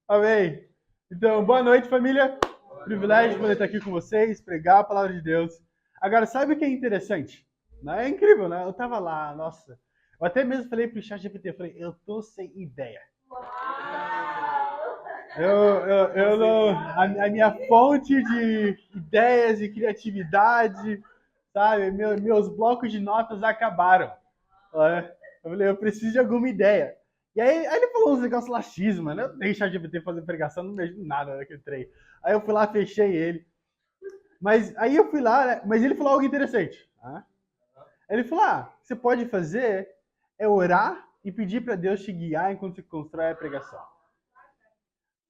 Amém. Então, boa noite, família. Privilégio poder estar aqui com vocês, pregar a palavra de Deus. Agora, sabe o que é interessante? Né? É incrível, né? Eu tava lá, nossa. Eu até mesmo falei pro chat GPT, eu falei, eu tô sem ideia. Eu não, a minha fonte de ideias e criatividade, sabe? Meus blocos de notas acabaram. Né? Eu falei, eu preciso de alguma ideia. E aí ele falou uns negócios laxismo, né? Eu deixei a GPT fazer pregação, não vejo nada naquele trem. Aí eu fui lá, fechei ele. Mas aí eu fui lá, né? Mas ele falou algo interessante. Né? Ele falou: você pode fazer é orar e pedir para Deus te guiar enquanto você constrói a pregação.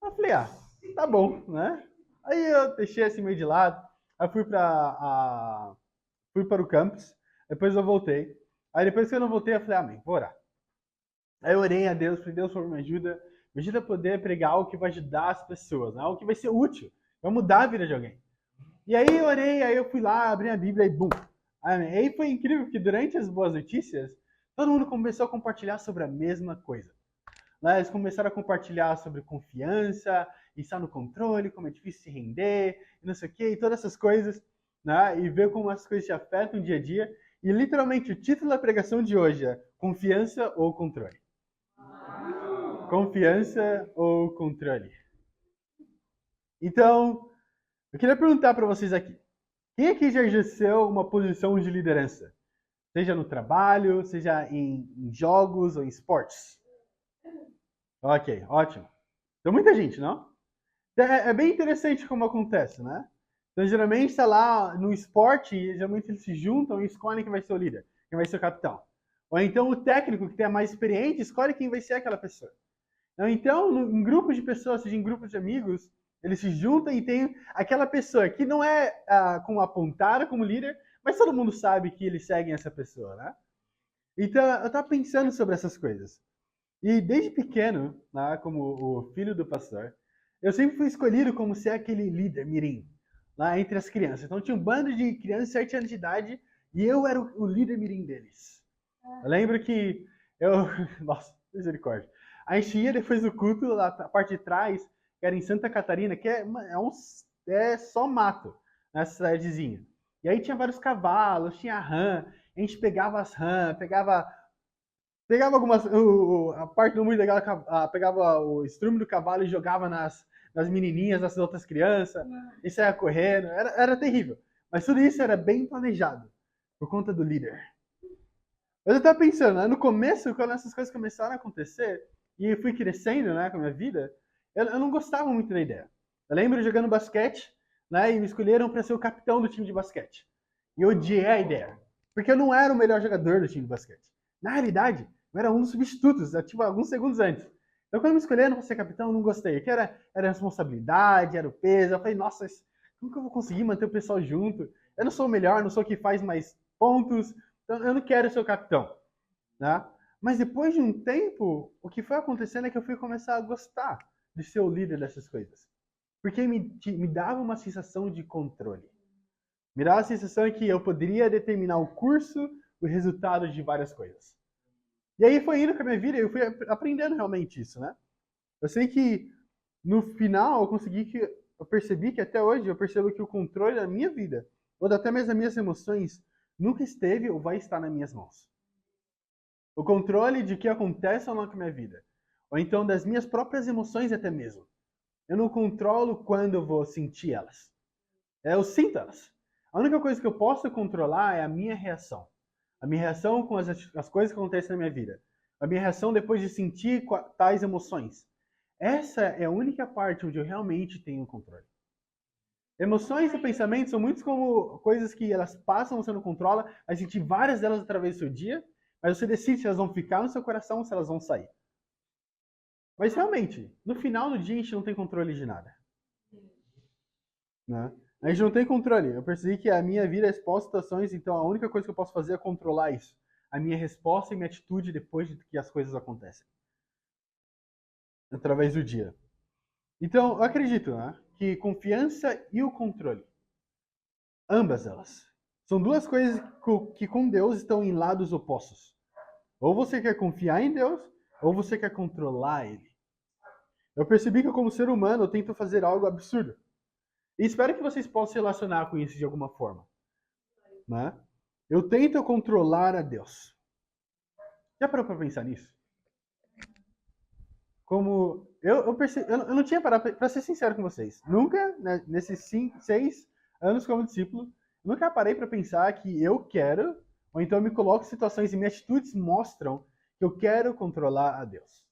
Eu falei: tá bom, né? Aí eu deixei esse meio de lado. Aí fui para o campus. Depois eu voltei. Aí depois que eu não voltei, eu falei: amém, vou orar. Aí eu orei a Deus, falei: Deus, por favor, me ajuda a poder pregar algo que vai ajudar as pessoas, né? Algo que vai ser útil, vai mudar a vida de alguém. E aí eu orei, aí eu fui lá, abri a Bíblia e bum. Aí foi incrível que durante as boas notícias, todo mundo começou a compartilhar sobre a mesma coisa. Né? Eles começaram a compartilhar sobre confiança, estar no controle, como é difícil se render, e não sei o quê, e todas essas coisas, né? E ver como essas coisas te afetam o dia a dia. E literalmente o título da pregação de hoje é Confiança ou Controle? Confiança ou controle? Então, eu queria perguntar para vocês aqui. Quem aqui já exerceu uma posição de liderança? Seja no trabalho, seja em jogos ou em esportes? Ok, ótimo. Então, muita gente, não? É bem interessante como acontece, né? Então, geralmente, está lá no esporte, geralmente eles se juntam e escolhem quem vai ser o líder, quem vai ser o capitão. Ou então o técnico, que tem a mais experiente, escolhe quem vai ser aquela pessoa. Então, em grupos de pessoas, seja em grupos de amigos, eles se juntam e tem aquela pessoa que não é como apontada como líder, mas todo mundo sabe que eles seguem essa pessoa, né? Então, eu estava pensando sobre essas coisas. E desde pequeno, né, como o filho do pastor, eu sempre fui escolhido como ser aquele líder mirim, lá entre as crianças. Então, tinha um bando de crianças de 7 anos de idade e eu era o líder mirim deles. Eu lembro que eu. Nossa, misericórdia. A gente ia depois do culto, lá, a parte de trás, que era em Santa Catarina, que é só mato, nessa cidadezinha. E aí tinha vários cavalos, tinha rã, a gente pegava as rãs, pegava algumas. A parte do muito legal, pegava o estrume do cavalo e jogava nas menininhas, nas outras crianças, e saia correndo. Era terrível. Mas tudo isso era bem planejado, por conta do líder. Eu tava pensando, né? No começo, quando essas coisas começaram a acontecer, e eu fui crescendo, né, com a minha vida, eu não gostava muito da ideia. Eu lembro jogando basquete, né, e me escolheram para ser o capitão do time de basquete. E eu odiei a ideia, porque eu não era o melhor jogador do time de basquete. Na realidade, eu era um dos substitutos, tipo, alguns segundos antes. Então, quando me escolheram para ser capitão, eu não gostei. Que era a responsabilidade, era o peso. Eu falei, nossa, como que eu vou conseguir manter o pessoal junto? Eu não sou o melhor, não sou o que faz mais pontos, então, eu não quero ser o capitão, né? Mas depois de um tempo, o que foi acontecendo é que eu fui começar a gostar de ser o líder dessas coisas. Porque me dava uma sensação de controle. Me dava a sensação de que eu poderia determinar o curso, o resultado de várias coisas. E aí foi indo com a minha vida e eu fui aprendendo realmente isso, né? Eu sei que no final eu percebi que até hoje eu percebo que o controle da minha vida, ou até mesmo das minhas emoções, nunca esteve ou vai estar nas minhas mãos. O controle de que acontece ou não com a minha vida. Ou então das minhas próprias emoções até mesmo. Eu não controlo quando eu vou sentir elas. Eu sinto elas. A única coisa que eu posso controlar é a minha reação. A minha reação com as coisas que acontecem na minha vida. A minha reação depois de sentir tais emoções. Essa é a única parte onde eu realmente tenho controle. Emoções e pensamentos são muitos como coisas que elas passam, você não controla, vai sentir várias delas através do seu dia, mas você decide se elas vão ficar no seu coração ou se elas vão sair. Mas realmente, no final do dia a gente não tem controle de nada. Né? A gente não tem controle. Eu percebi que a minha vida é exposta a situações, então a única coisa que eu posso fazer é controlar isso. A minha resposta e minha atitude depois de que as coisas acontecem. Através do dia. Então, eu acredito, né, que confiança e o controle, ambas elas, são duas coisas que com Deus estão em lados opostos. Ou você quer confiar em Deus, ou você quer controlar Ele. Eu percebi que, como ser humano, eu tento fazer algo absurdo. E espero que vocês possam se relacionar com isso de alguma forma. Né? Eu tento controlar a Deus. Já parou para pensar nisso? Como eu não tinha parado, para ser sincero com vocês, nunca, né, nesses 6 anos como discípulo, nunca parei para pensar que eu quero, ou então eu me coloco em situações e minhas atitudes mostram que eu quero controlar a Deus.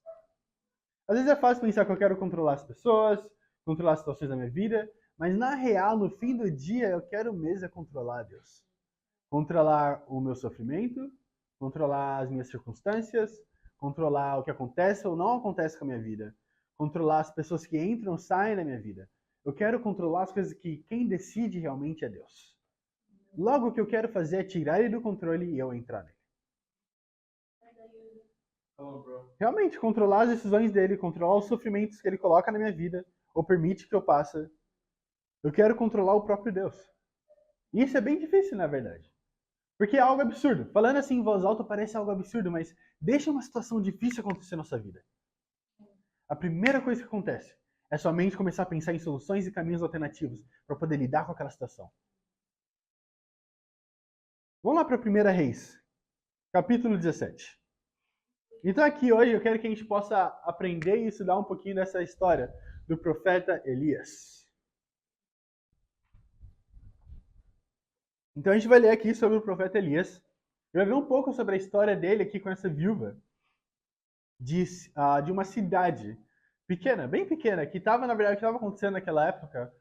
Às vezes é fácil pensar que eu quero controlar as pessoas, controlar as situações da minha vida, mas na real, no fim do dia, eu quero mesmo é controlar a Deus. Controlar o meu sofrimento, controlar as minhas circunstâncias, controlar o que acontece ou não acontece com a minha vida, controlar as pessoas que entram ou saem da minha vida. Eu quero controlar as coisas que quem decide realmente é Deus. Logo, o que eu quero fazer é tirar ele do controle e eu entrar nele. Realmente, controlar as decisões dele, controlar os sofrimentos que ele coloca na minha vida, ou permite que eu passe. Eu quero controlar o próprio Deus. E isso é bem difícil, na verdade. Porque é algo absurdo. Falando assim em voz alta parece algo absurdo, mas deixa uma situação difícil acontecer na sua vida. A primeira coisa que acontece é sua mente começar a pensar em soluções e caminhos alternativos para poder lidar com aquela situação. Vamos lá para a 1 Reis, capítulo 17. Então aqui hoje eu quero que a gente possa aprender e estudar um pouquinho dessa história do profeta Elias. Então a gente vai ler aqui sobre o profeta Elias. Eu vai ver um pouco sobre a história dele aqui com essa viúva de uma cidade pequena, bem pequena, que estava, na verdade, o que estava acontecendo naquela época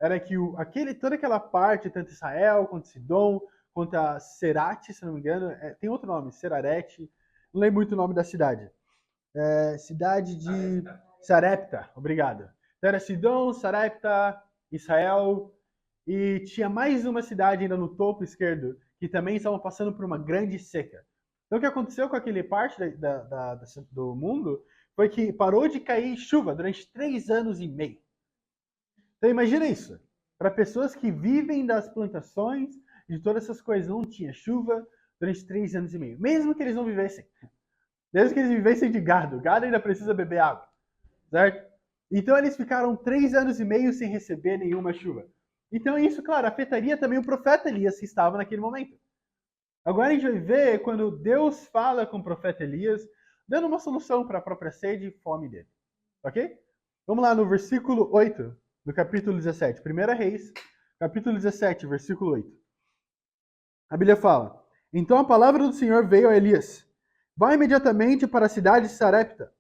era que toda aquela parte, tanto Israel, quanto Sidom, quanto a Serate, se não me engano, tem outro nome, Serarete, não lembro muito o nome da cidade. Cidade de Sarepta, obrigado. Então era Sidom, Sarepta, Israel, e tinha mais uma cidade ainda no topo esquerdo, que também estavam passando por uma grande seca. Então o que aconteceu com aquele parte do mundo foi que parou de cair chuva durante 3 anos e meio. Então imagina isso. Para pessoas que vivem das plantações, de todas essas coisas, não tinha chuva durante 3 anos e meio. Mesmo que eles não vivessem. Mesmo que eles vivessem de gado. Gado ainda precisa beber água. Certo? Então eles ficaram 3 anos e meio sem receber nenhuma chuva. Então isso, claro, afetaria também o profeta Elias que estava naquele momento. Agora a gente vai ver quando Deus fala com o profeta Elias, dando uma solução para a própria sede e fome dele. Ok? Vamos lá no versículo 8 do capítulo 17. 1 Reis, capítulo 17, versículo 8. A Bíblia fala: Então a palavra do Senhor veio a Elias. Vá imediatamente para a cidade de Sarepta,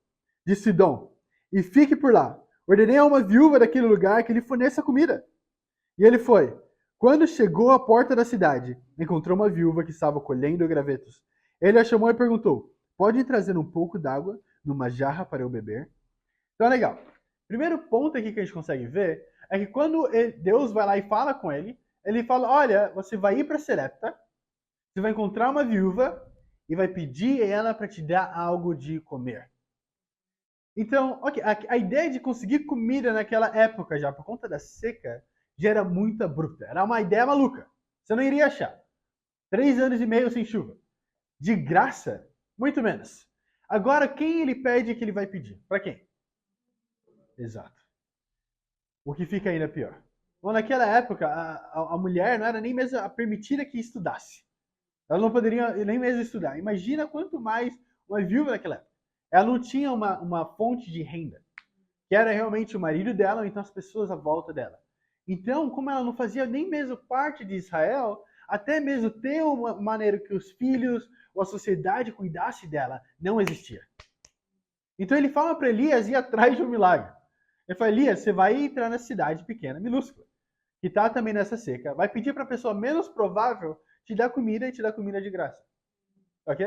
de Sidom, e fique por lá. Ordenei a uma viúva daquele lugar que lhe forneça comida. E ele foi. Quando chegou à porta da cidade, encontrou uma viúva que estava colhendo gravetos. Ele a chamou e perguntou: Pode trazer um pouco d'água numa jarra para eu beber? Então, legal. Primeiro ponto aqui que a gente consegue ver é que quando Deus vai lá e fala com ele, ele fala: Olha, você vai ir para Serepta, você vai encontrar uma viúva e vai pedir a ela para te dar algo de comer. Então, ok, a ideia de conseguir comida naquela época já, por conta da seca, já era muito abrupta. Era uma ideia maluca. Você não iria achar. 3 anos e meio sem chuva. De graça? Muito menos. Agora, quem ele pede que ele vai pedir? Para quem? Exato. O que fica ainda pior. Bom, naquela época, a mulher não era nem mesmo permitida que estudasse. Ela não poderia nem mesmo estudar. Imagina quanto mais uma viúva naquela época. Ela não tinha uma fonte de renda, que era realmente o marido dela, ou então as pessoas à volta dela. Então, como ela não fazia nem mesmo parte de Israel, até mesmo ter uma maneira que os filhos ou a sociedade cuidasse dela, não existia. Então ele fala para Elias ir atrás de um milagre. Ele fala: Elias, você vai entrar na cidade pequena, minúscula, que está também nessa seca, vai pedir para a pessoa menos provável te dar comida e te dar comida de graça. Ok?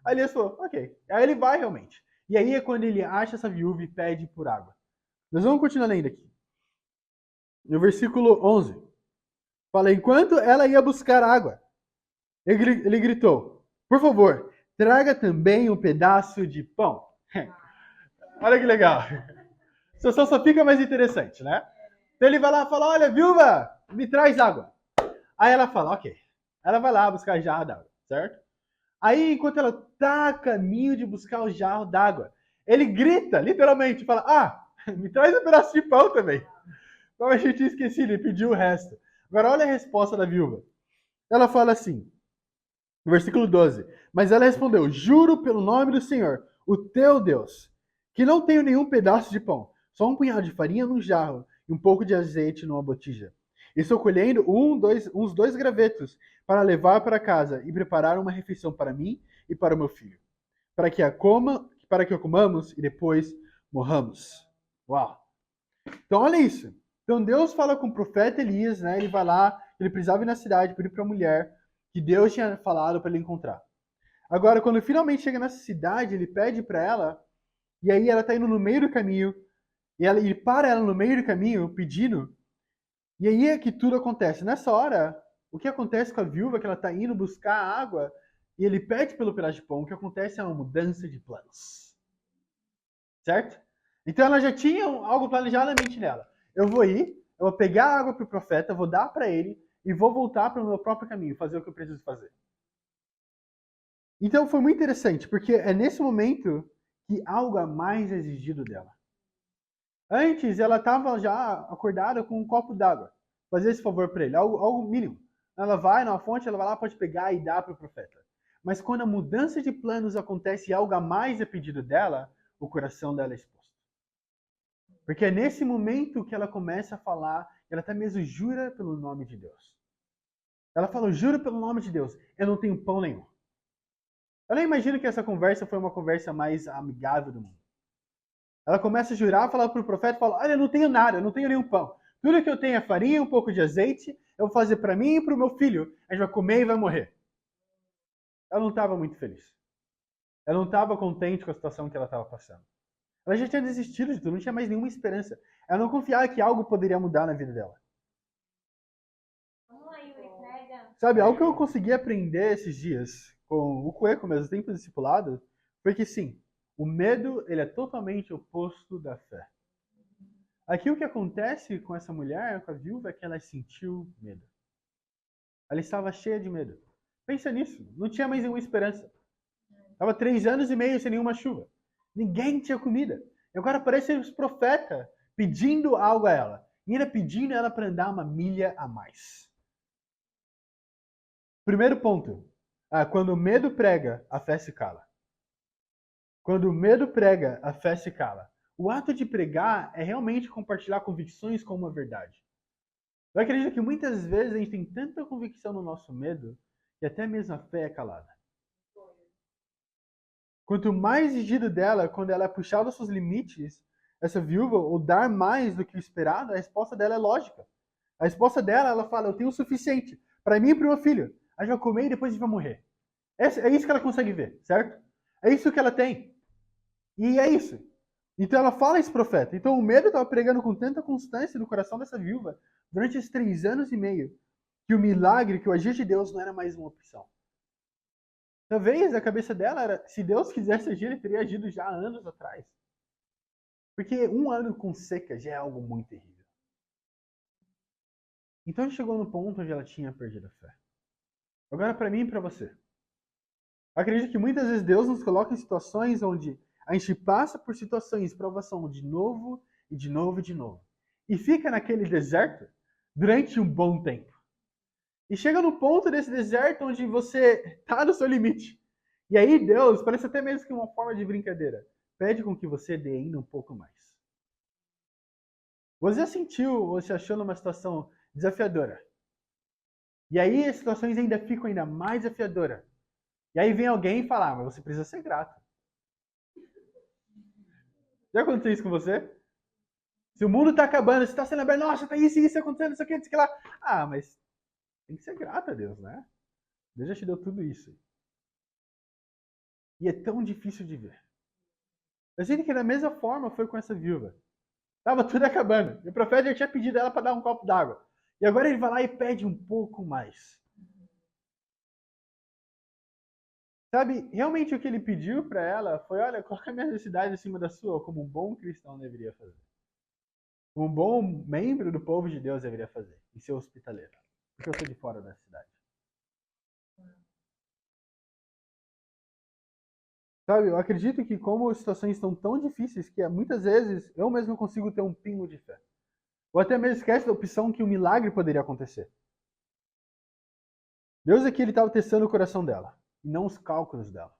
Aí Elias falou: ok. Aí ele vai realmente. E aí é quando ele acha essa viúva e pede por água. Nós vamos continuar lendo aqui. No versículo 11. Fala: enquanto ela ia buscar água, ele gritou: por favor, traga também um pedaço de pão. Olha que legal. A situação só fica mais interessante, né? Então ele vai lá e fala: olha, viúva, me traz água. Aí ela fala: ok. Ela vai lá buscar jarro d'água, certo? Aí, enquanto ela tá a caminho de buscar o jarro d'água, ele grita, literalmente, fala: ah, Me traz um pedaço de pão também. Então a gente tinha esquecido, ele pediu o resto. Agora olha a resposta da viúva. Ela fala assim, no versículo 12. Mas ela respondeu: Juro pelo nome do Senhor, o teu Deus, que não tenho nenhum pedaço de pão, só um punhado de farinha num jarro e um pouco de azeite numa botija. E estou colhendo uns dois gravetos para levar para casa e preparar uma refeição para mim e para o meu filho, para que a comamos e depois morramos. Uau! Então olha isso. Então Deus fala com o profeta Elias, né? Ele vai lá, ele precisava ir na cidade, pedir para a mulher que Deus tinha falado para ele encontrar. Agora, quando finalmente chega nessa cidade, ele pede para ela, e aí ela tá indo no meio do caminho, e ele para ela no meio do caminho, pedindo, e aí é que tudo acontece. Nessa hora, o que acontece com a viúva, que ela tá indo buscar água, e ele pede pelo pedaço de pão, o que acontece é uma mudança de planos. Certo? Então ela já tinha algo planejado na mente dela. Eu vou ir, eu vou pegar a água para o profeta, vou dar para ele e vou voltar para o meu próprio caminho, fazer o que eu preciso fazer. Então foi muito interessante, porque é nesse momento que algo a mais é exigido dela. Antes ela estava já acordada com um copo d'água, fazer esse favor para ele, algo mínimo. Ela vai na fonte, ela vai lá, pode pegar e dar para o profeta. Mas quando a mudança de planos acontece e algo a mais é pedido dela, o coração dela é exposto. Porque é nesse momento que ela começa a falar, ela até mesmo jura pelo nome de Deus. Ela fala, juro pelo nome de Deus, eu não tenho pão nenhum. Eu nem imagino que essa conversa foi uma conversa mais amigável do mundo. Ela começa a jurar, falar para o profeta, fala, olha, eu não tenho nada, eu não tenho nenhum pão. Tudo que eu tenho é farinha, um pouco de azeite, eu vou fazer para mim e para o meu filho. A gente vai comer e vai morrer. Ela não estava muito feliz. Ela não estava contente com a situação que ela estava passando. Ela já tinha desistido de tudo, não tinha mais nenhuma esperança. Ela não confiava que algo poderia mudar na vida dela. Sabe, algo que eu consegui aprender esses dias com o Cueco mesmo, tempo discipulado, foi que sim, o medo ele é totalmente oposto da fé. Aqui o que acontece com essa mulher, com a viúva, é que ela sentiu medo. Ela estava cheia de medo. Pensa nisso, não tinha mais nenhuma esperança. Estava 3 anos e meio sem nenhuma chuva. Ninguém tinha comida. E agora aparecem os profetas pedindo algo a ela. E ainda pedindo ela para andar uma milha a mais. Primeiro ponto. Quando o medo prega, a fé se cala. Quando o medo prega, a fé se cala. O ato de pregar é realmente compartilhar convicções com uma verdade. Eu acredito que muitas vezes a gente tem tanta convicção no nosso medo que até mesmo a fé é calada. Quanto mais exigido dela, quando ela é puxada aos seus limites, essa viúva, ou dar mais do que o esperado, a resposta dela é lógica. A resposta dela, ela fala, eu tenho o suficiente para mim e para o meu filho. A gente vai comer e depois a gente vai morrer. É isso que ela consegue ver, certo? É isso que ela tem. E é isso. Então ela fala esse profeta. Então o medo estava pregando com tanta constância no coração dessa viúva durante esses 3 anos e meio que o milagre, que o agir de Deus não era mais uma opção. Talvez a cabeça dela era, se Deus quisesse agir, ele teria agido já há anos atrás. Porque 1 ano com seca já é algo muito terrível. Então chegou no ponto onde ela tinha perdido a fé. Agora para mim e para você. Acredito que muitas vezes Deus nos coloca em situações onde a gente passa por situações de provação de novo e de novo e de novo. E fica naquele deserto durante um bom tempo. E chega no ponto desse deserto onde você está no seu limite. E aí Deus, parece até mesmo que uma forma de brincadeira, pede com que você dê ainda um pouco mais. Você já sentiu, ou se achou numa situação desafiadora? E aí as situações ainda ficam ainda mais desafiadoras. E aí vem alguém e fala, mas você precisa ser grato. Já aconteceu isso com você? Se o mundo está acabando, você está se lembrando, nossa, tá isso acontecendo, isso aqui, isso aqui lá. Mas tem que ser grato a Deus, né? Deus já te deu tudo isso. E é tão difícil de ver. Eu sinto que da mesma forma foi com essa viúva. Tava tudo acabando. E o profeta já tinha pedido ela para dar um copo d'água. E agora ele vai lá e pede um pouco mais. Sabe, realmente o que ele pediu para ela foi, olha, coloca a minha necessidade acima da sua, como um bom cristão deveria fazer. Como um bom membro do povo de Deus deveria fazer. E ser hospitaleiro. Porque eu sou de fora da cidade. Sabe, eu acredito que como as situações estão tão difíceis que muitas vezes eu mesmo não consigo ter um pingo de fé. Ou até mesmo esquece da opção que um milagre poderia acontecer. Deus aqui ele estava testando o coração dela, e não os cálculos dela.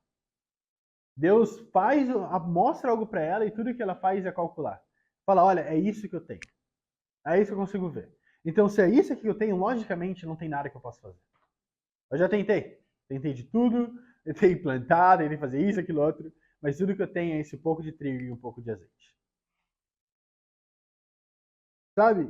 Deus mostra algo para ela e tudo que ela faz é calcular. Fala, olha, é isso que eu tenho. É isso que eu consigo ver. Então, se é isso que eu tenho, logicamente não tem nada que eu possa fazer. Eu já tentei. Tentei de tudo, tentei plantar, tentei fazer isso, aquilo, outro, mas tudo que eu tenho é esse pouco de trigo e um pouco de azeite. Sabe?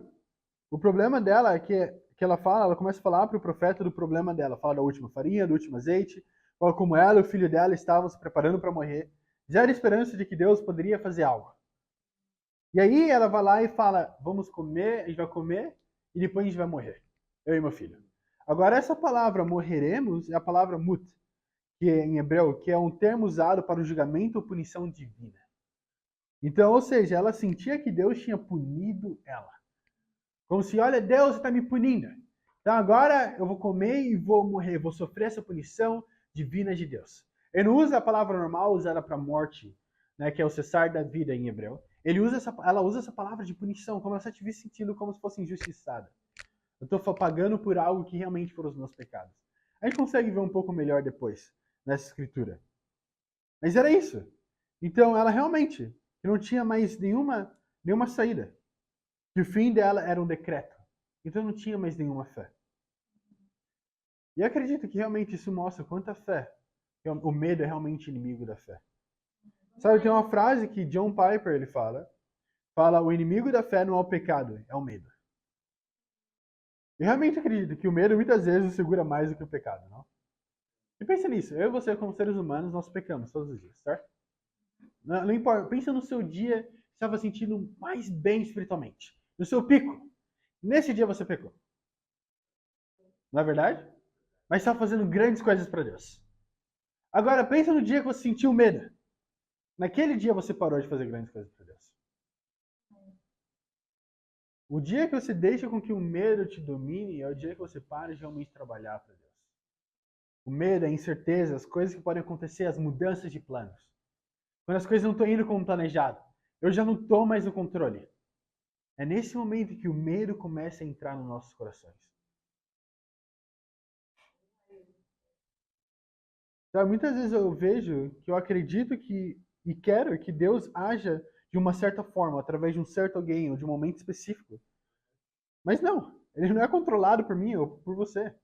O problema dela é que ela começa a falar para o profeta do problema dela. Fala da última farinha, do último azeite, fala como ela e o filho dela estavam se preparando para morrer. Já era esperança de que Deus poderia fazer algo. E aí ela vai lá e fala, vamos comer, a gente vai comer e depois a gente vai morrer. Eu e meu filho. Agora essa palavra morreremos é a palavra mut, que é em hebreu, que é um termo usado para o julgamento ou punição divina. Então, ou seja, ela sentia que Deus tinha punido ela. Como se, olha, Deus está me punindo. Então agora eu vou comer e vou morrer, vou sofrer essa punição divina de Deus. Ele não usa a palavra normal usada para morte, né, que é o cessar da vida em hebreu. Ela usa essa palavra de punição, como se ela tivesse sentido como se fosse injustiçada. Eu estou pagando por algo que realmente foram os meus pecados. A gente consegue ver um pouco melhor depois nessa escritura. Mas era isso. Então ela realmente não tinha mais nenhuma saída. Que o fim dela era um decreto. Então não tinha mais nenhuma fé. E eu acredito que realmente isso mostra quanta fé. O medo é realmente inimigo da fé. Sabe, tem uma frase que John Piper ele fala, o inimigo da fé não é o pecado, é o medo. Eu realmente acredito que o medo muitas vezes nos segura mais do que o pecado, não? E pensa nisso, eu e você como seres humanos, nós pecamos todos os dias, certo? Não importa, pensa no seu dia que você estava sentindo mais bem espiritualmente. No seu pico. Nesse dia você pecou. Não é verdade? Mas estava fazendo grandes coisas para Deus. Agora, pensa no dia que você sentiu medo. Naquele dia você parou de fazer grandes coisas para Deus. O dia que você deixa com que o medo te domine é o dia que você para de realmente trabalhar para Deus. O medo, a incerteza, as coisas que podem acontecer, as mudanças de planos. Quando as coisas não estão indo como planejado, eu já não estou mais no controle. É nesse momento que o medo começa a entrar nos nossos corações. Então, muitas vezes eu vejo que eu acredito que e quero que Deus haja de uma certa forma, através de um certo alguém ou de um momento específico. Mas não, ele não é controlado por mim ou por você.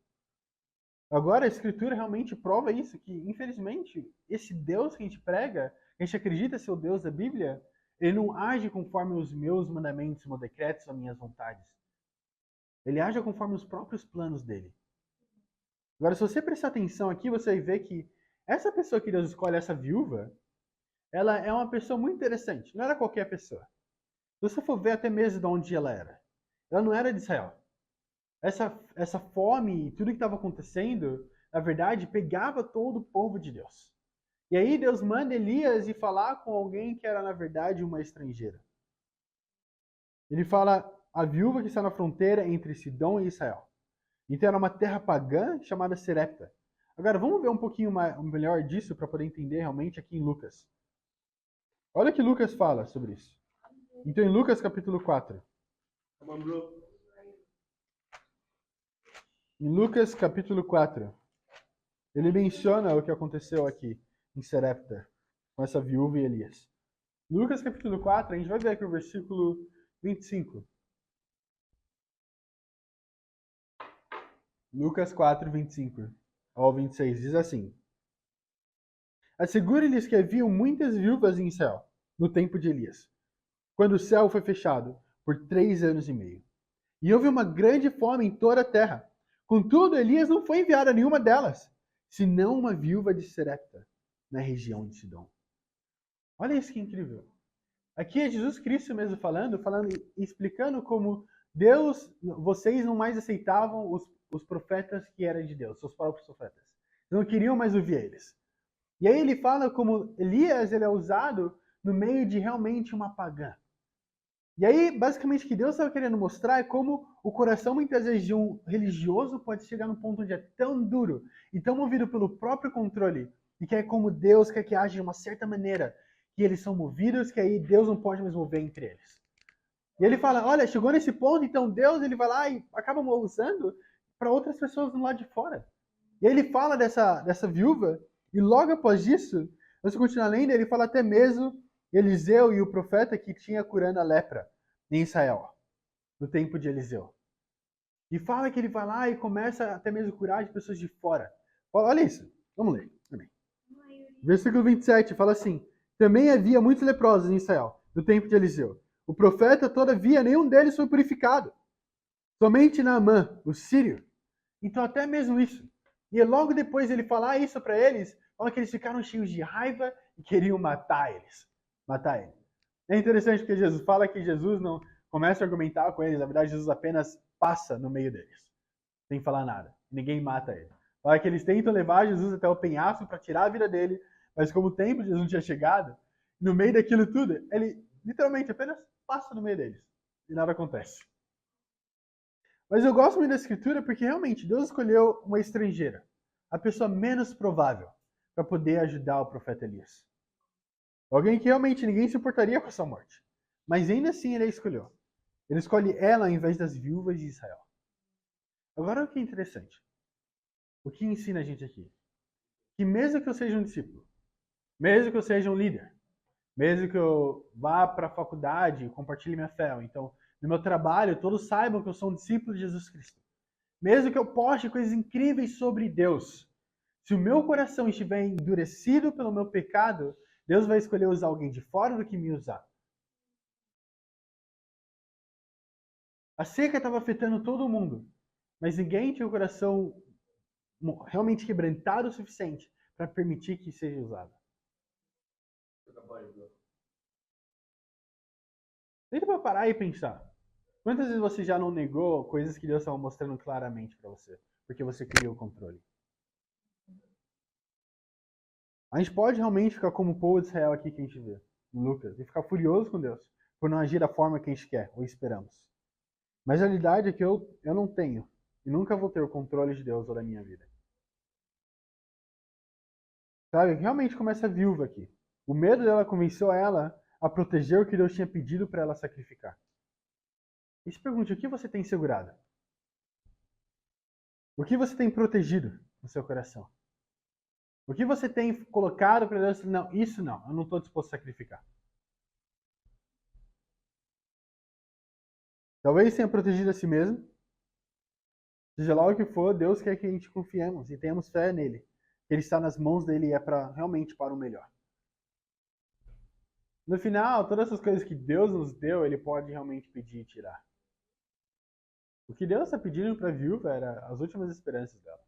Agora a escritura realmente prova isso, que infelizmente esse Deus que a gente prega, que a gente acredita ser o Deus da Bíblia, ele não age conforme os meus mandamentos, meus decretos, as minhas vontades. Ele age conforme os próprios planos dele. Agora, se você prestar atenção aqui, você vai ver que essa pessoa que Deus escolhe, essa viúva, ela é uma pessoa muito interessante. Não era qualquer pessoa. Se você for ver até mesmo de onde ela não era de Israel. Essa fome e tudo que estava acontecendo, na verdade, pegava todo o povo de Deus. E aí Deus manda Elias ir falar com alguém que era, na verdade, uma estrangeira. Ele fala a viúva que está na fronteira entre Sidom e Israel. Então era uma terra pagã chamada Serepta. Agora vamos ver um pouquinho melhor disso para poder entender realmente aqui em Lucas. Olha o que Lucas fala sobre isso. Então em Lucas capítulo 4. Em Lucas capítulo 4, ele menciona o que aconteceu aqui em Serepta, com essa viúva e Elias. Lucas capítulo 4, a gente vai ver aqui o versículo 25. Lucas 4, 25 ao 26 diz assim: Assegure-lhes que haviam muitas viúvas em Israel, no tempo de Elias, quando o céu foi fechado por 3 anos e meio. E houve uma grande fome em toda a terra. Contudo, Elias não foi enviado a nenhuma delas, senão uma viúva de Serepta, na região de Sidom. Olha isso que incrível. Aqui é Jesus Cristo mesmo falando e explicando como Deus, vocês não mais aceitavam os profetas que eram de Deus, seus próprios profetas. Não queriam mais ouvir eles. E aí ele fala como Elias ele é usado no meio de realmente uma pagã. E aí, basicamente, o que Deus estava querendo mostrar é como o coração, muitas vezes, de um religioso pode chegar num ponto onde é tão duro e tão movido pelo próprio controle e que é como Deus quer que age de uma certa maneira, que eles são movidos, que aí Deus não pode mais mover entre eles. E ele fala, olha, chegou nesse ponto, então Deus ele vai lá e acaba usando para outras pessoas do lado de fora. E aí ele fala dessa viúva, e logo após isso, você continuar lendo, ele fala até mesmo Eliseu e o profeta que tinha curando a lepra em Israel, no tempo de Eliseu. E fala que ele vai lá e começa até mesmo a curar de pessoas de fora. Olha isso, vamos ler também. Versículo 27 fala assim: também havia muitos leprosos em Israel, no tempo de Eliseu. O profeta, todavia, nenhum deles foi purificado. Somente Naamã, o sírio. Então, até mesmo isso. E logo depois ele falar isso para eles, fala que eles ficaram cheios de raiva e queriam matar eles. Matar ele. É interessante porque Jesus fala que Jesus não começa a argumentar com eles. Na verdade, Jesus apenas passa no meio deles. Sem falar nada. Ninguém mata ele. Fala que eles tentam levar Jesus até o penhasco para tirar a vida dele. Mas como o tempo de Jesus não tinha chegado, no meio daquilo tudo, ele literalmente apenas passa no meio deles. E nada acontece. Mas eu gosto muito da escritura porque realmente Deus escolheu uma estrangeira, a pessoa menos provável, para poder ajudar o profeta Elias. Alguém que realmente ninguém se importaria com a sua morte. Mas ainda assim ele a escolheu. Ele escolhe ela ao invés das viúvas de Israel. Agora o que é interessante. O que ensina a gente aqui? Que mesmo que eu seja um discípulo, mesmo que eu seja um líder, mesmo que eu vá para a faculdade e compartilhe minha fé, ou então no meu trabalho todos saibam que eu sou um discípulo de Jesus Cristo. Mesmo que eu poste coisas incríveis sobre Deus, se o meu coração estiver endurecido pelo meu pecado, Deus vai escolher usar alguém de fora do que me usar. A seca estava afetando todo mundo, mas ninguém tinha o coração realmente quebrantado o suficiente para permitir que seja usado. Tenta para parar e pensar. Quantas vezes você já não negou coisas que Deus estava mostrando claramente para você, porque você queria o controle? A gente pode realmente ficar como o povo de Israel aqui que a gente vê, em Lucas, e ficar furioso com Deus por não agir da forma que a gente quer ou esperamos. Mas a realidade é que eu não tenho e nunca vou ter o controle de Deus ou da minha vida. Sabe? Realmente começa a viúva aqui. O medo dela convenceu ela a proteger o que Deus tinha pedido para ela sacrificar. E se pergunte, o que você tem segurado? O que você tem protegido no seu coração? O que você tem colocado para Deus? Não, isso não, eu não estou disposto a sacrificar. Talvez tenha protegido a si mesmo. Seja lá o que for, Deus quer que a gente confiemos e tenhamos fé nele. Ele está nas mãos dele e é realmente para o melhor. No final, todas essas coisas que Deus nos deu, ele pode realmente pedir e tirar. O que Deus está pedindo para a viúva era as últimas esperanças dela.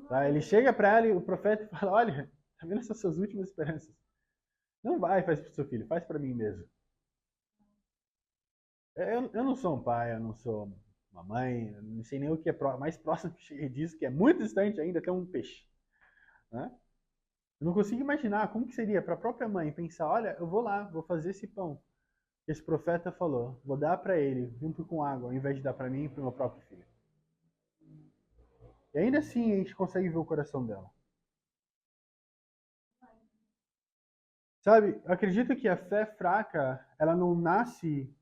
Tá? Ele chega para ela e o profeta fala: olha, tá vendo essas suas últimas esperanças? Não vai, faz para o seu filho, faz para mim mesmo. Eu não sou um pai, eu não sou uma mãe, eu não sei nem o que é mais próximo que cheguei disso, que é muito distante ainda, até um peixe. Né? Eu não consigo imaginar como que seria para a própria mãe pensar: olha, eu vou lá, vou fazer esse pão que esse profeta falou, vou dar para ele junto com água, ao invés de dar para mim e para o meu próprio filho. E ainda assim a gente consegue ver o coração dela. Sabe, eu acredito que a fé fraca, ela não nasce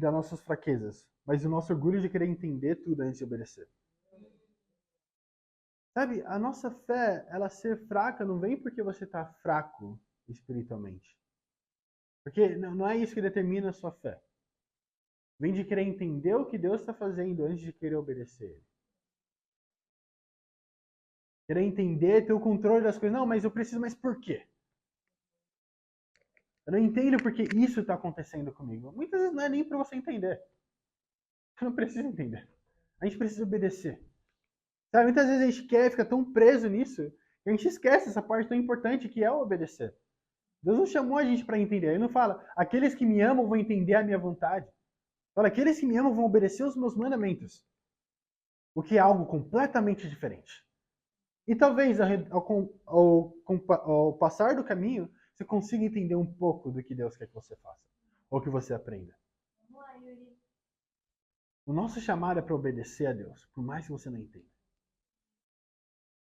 das nossas fraquezas, mas do nosso orgulho de querer entender tudo antes de obedecer. Sabe, a nossa fé, ela ser fraca não vem porque você está fraco espiritualmente. Porque não é isso que determina a sua fé. Vem de querer entender o que Deus está fazendo antes de querer obedecer. Querer entender, ter o controle das coisas. Não, mas eu preciso, mas por quê? Eu não entendo porque isso está acontecendo comigo. Muitas vezes não é nem para você entender. Você não precisa entender. A gente precisa obedecer. Sabe, muitas vezes a gente quer, fica tão preso nisso, que a gente esquece essa parte tão importante que é o obedecer. Deus não chamou a gente para entender. Ele não fala, aqueles que me amam vão entender a minha vontade. Fala, aqueles que me amam vão obedecer os meus mandamentos. O que é algo completamente diferente. E talvez ao passar do caminho, você consiga entender um pouco do que Deus quer que você faça. Ou que você aprenda. O nosso chamado é para obedecer a Deus, por mais que você não entenda.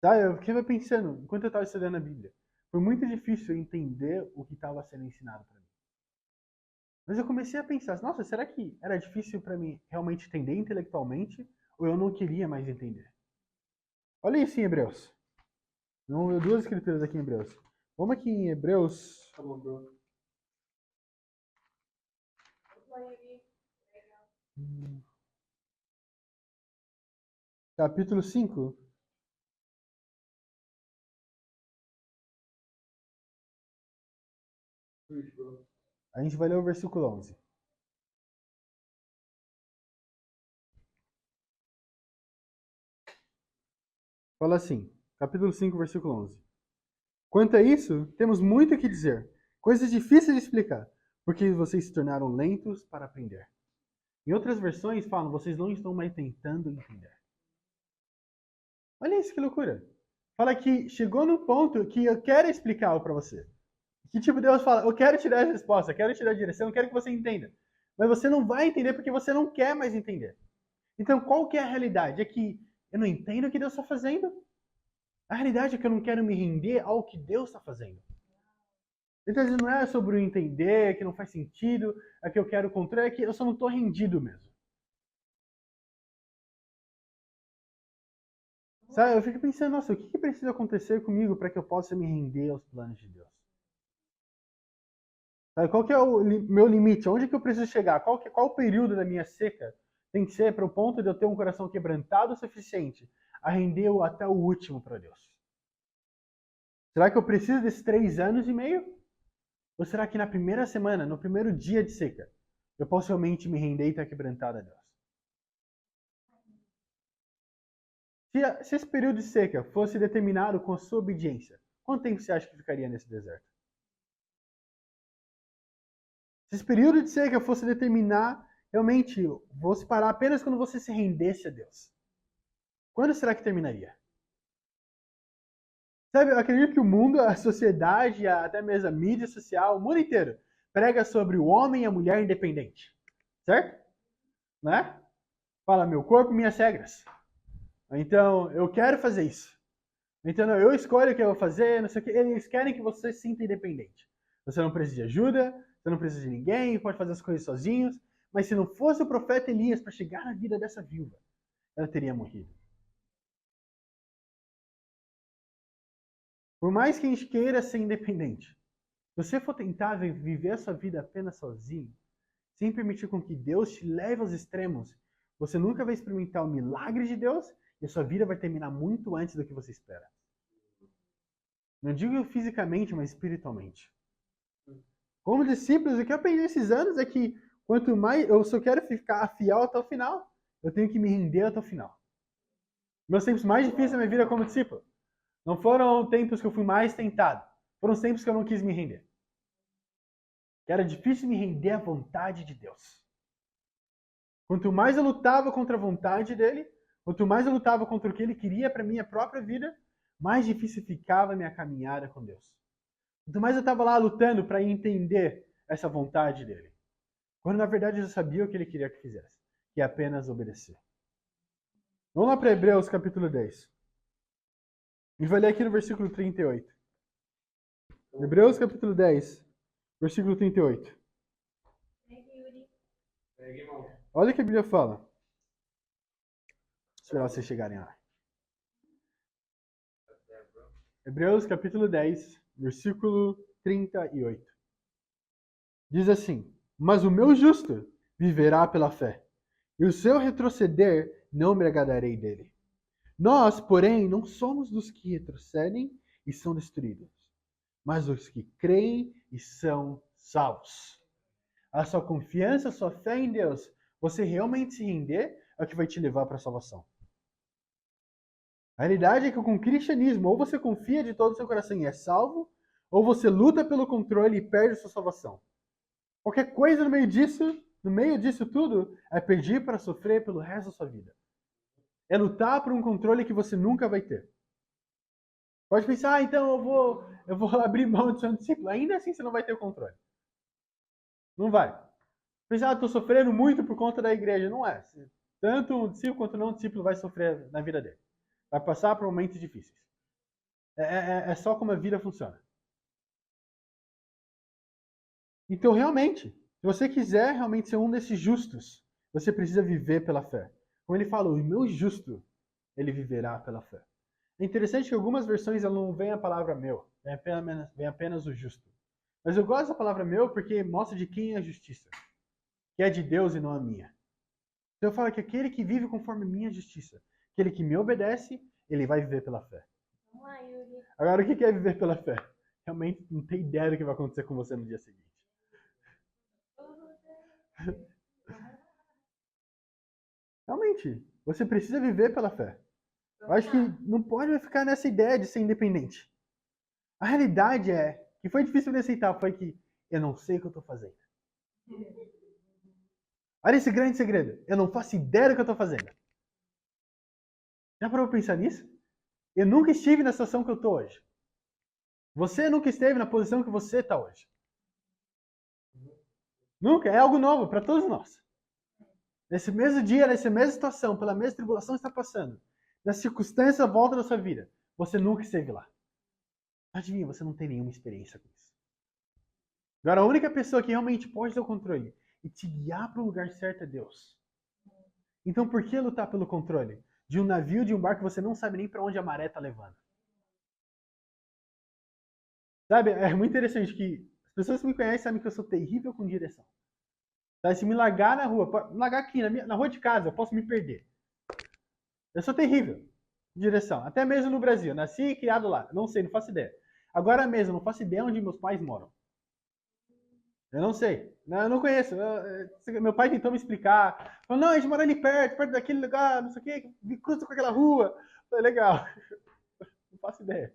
Tá? Eu fiquei pensando, enquanto eu estava estudando a Bíblia, foi muito difícil entender o que estava sendo ensinado para mim. Mas eu comecei a pensar, nossa, será que era difícil para mim realmente entender intelectualmente ou eu não queria mais entender? Olha isso em Hebreus. Não, duas escrituras aqui em Hebreus. Vamos aqui em Hebreus. Tá bom, bro. Capítulo 5. A gente vai ler o versículo 11. Fala assim, capítulo 5, versículo 11. Quanto a isso, temos muito o que dizer, coisas difíceis de explicar, porque vocês se tornaram lentos para aprender. Em outras versões falam, vocês não estão mais tentando entender. Olha isso, que loucura. Fala que chegou no ponto que eu quero explicar algo para você. Que tipo, Deus fala, eu quero te dar a resposta, eu quero te dar a direção, eu quero que você entenda. Mas você não vai entender porque você não quer mais entender. Então, qual que é a realidade? É que eu não entendo o que Deus está fazendo. A realidade é que eu não quero me render ao que Deus está fazendo. Então, não é sobre o entender, que não faz sentido, é que eu quero controlar, é que eu só não estou rendido mesmo. Sabe, eu fico pensando, nossa, o que precisa acontecer comigo para que eu possa me render aos planos de Deus? Sabe, qual que é o meu limite? Onde que eu preciso chegar? Qual o período da minha seca tem que ser para o ponto de eu ter um coração quebrantado o suficiente a render até o último para Deus? Será que eu preciso desses 3 anos e meio? Ou será que na primeira semana, no primeiro dia de seca, eu posso realmente me render e estar quebrantado a Deus? Se esse período de seca fosse determinado com a sua obediência, quanto tempo você acha que ficaria nesse deserto? Se esse período de seca fosse determinar, realmente, fosse parar apenas quando você se rendesse a Deus, quando será que terminaria? Sabe, eu acredito que o mundo, a sociedade, até mesmo a mídia social, o mundo inteiro, prega sobre o homem e a mulher independente. Certo? Né? Fala, meu corpo, minhas regras. Então, eu quero fazer isso. Então, eu escolho o que eu vou fazer, não sei o que. Eles querem que você se sinta independente. Você não precisa de ajuda, você não precisa de ninguém, pode fazer as coisas sozinhos. Mas se não fosse o profeta Elias para chegar na vida dessa viúva, ela teria morrido. Por mais que a gente queira ser independente, se você for tentar viver a sua vida apenas sozinho, sem permitir com que Deus te leve aos extremos, você nunca vai experimentar o milagre de Deus e a sua vida vai terminar muito antes do que você espera. Não digo fisicamente, mas espiritualmente. Como discípulos, o que eu aprendi esses anos é que quanto mais eu só quero ficar fiel até o final, eu tenho que me render até o final. Meus tempos mais difíceis da minha vida como discípulo não foram tempos que eu fui mais tentado, foram os tempos que eu não quis me render. Que era difícil me render à vontade de Deus. Quanto mais eu lutava contra a vontade dele, quanto mais eu lutava contra o que ele queria para minha própria vida, mais difícil ficava a minha caminhada com Deus. Quanto mais eu estava lá lutando para entender essa vontade dele, quando na verdade eu já sabia o que ele queria que fizesse, que é apenas obedecer. Vamos lá para Hebreus capítulo 10. A gente vai ler aqui no versículo 38. Hebreus capítulo 10, versículo 38. Olha o que a Bíblia fala. Vou esperar vocês chegarem lá. Hebreus capítulo 10, versículo 38. Diz assim: Mas o meu justo viverá pela fé, e o seu retroceder não me agradarei dele. Nós, porém, não somos dos que retrocedem e são destruídos, mas dos que creem e são salvos. A sua confiança, a sua fé em Deus, você realmente se render, é o que vai te levar para a salvação. A realidade é que com o cristianismo, ou você confia de todo o seu coração e é salvo, ou você luta pelo controle e perde a sua salvação. Qualquer coisa no meio disso tudo, é pedir para sofrer pelo resto da sua vida. É lutar por um controle que você nunca vai ter. Pode pensar, então eu vou abrir mão de ser um discípulo. Ainda assim você não vai ter o controle. Não vai. Pensar, estou sofrendo muito por conta da igreja. Não é. Tanto um discípulo quanto não um discípulo vai sofrer na vida dele. Vai passar por momentos difíceis. É só como a vida funciona. Então, realmente, se você quiser realmente ser um desses justos, você precisa viver pela fé. Como ele falou, o meu justo, ele viverá pela fé. É interessante que algumas versões ela não vem a palavra meu, vem apenas o justo. Mas eu gosto da palavra meu porque mostra de quem é a justiça, que é de Deus e não a minha. Então eu falo que aquele que vive conforme minha justiça, aquele que me obedece, ele vai viver pela fé. Agora, o que é viver pela fé? Realmente não tem ideia do que vai acontecer com você no dia seguinte. Realmente, você precisa viver pela fé. Eu acho que não pode ficar nessa ideia de ser independente. A realidade é que foi difícil de aceitar, foi que eu não sei o que eu estou fazendo. Olha esse grande segredo. Eu não faço ideia do que eu estou fazendo. Já parou pra pensar nisso? Eu nunca estive na situação que eu estou hoje. Você nunca esteve na posição que você está hoje. Nunca. É algo novo para todos nós. Nesse mesmo dia, nessa mesma situação, pela mesma tribulação que está passando, na circunstância à volta da sua vida, você nunca esteve lá. Adivinha, você não tem nenhuma experiência com isso. Agora, a única pessoa que realmente pode ter o controle e te guiar para o lugar certo é Deus. Então, por que lutar pelo controle de um navio, de um barco que você não sabe nem para onde a maré está levando? Sabe, é muito interessante que as pessoas que me conhecem sabem que eu sou terrível com direção. Tá? Se me largar na rua, me largar aqui na rua de casa, eu posso me perder. Eu sou terrível com direção. Até mesmo no Brasil. Nasci e criado lá. Não sei, não faço ideia. Agora mesmo, não faço ideia onde meus pais moram. Eu não sei. Eu não conheço. Meu pai tentou me explicar. Falou, não, a gente mora ali perto daquele lugar, não sei o quê, cruza com aquela rua. Falei, legal. Não faço ideia.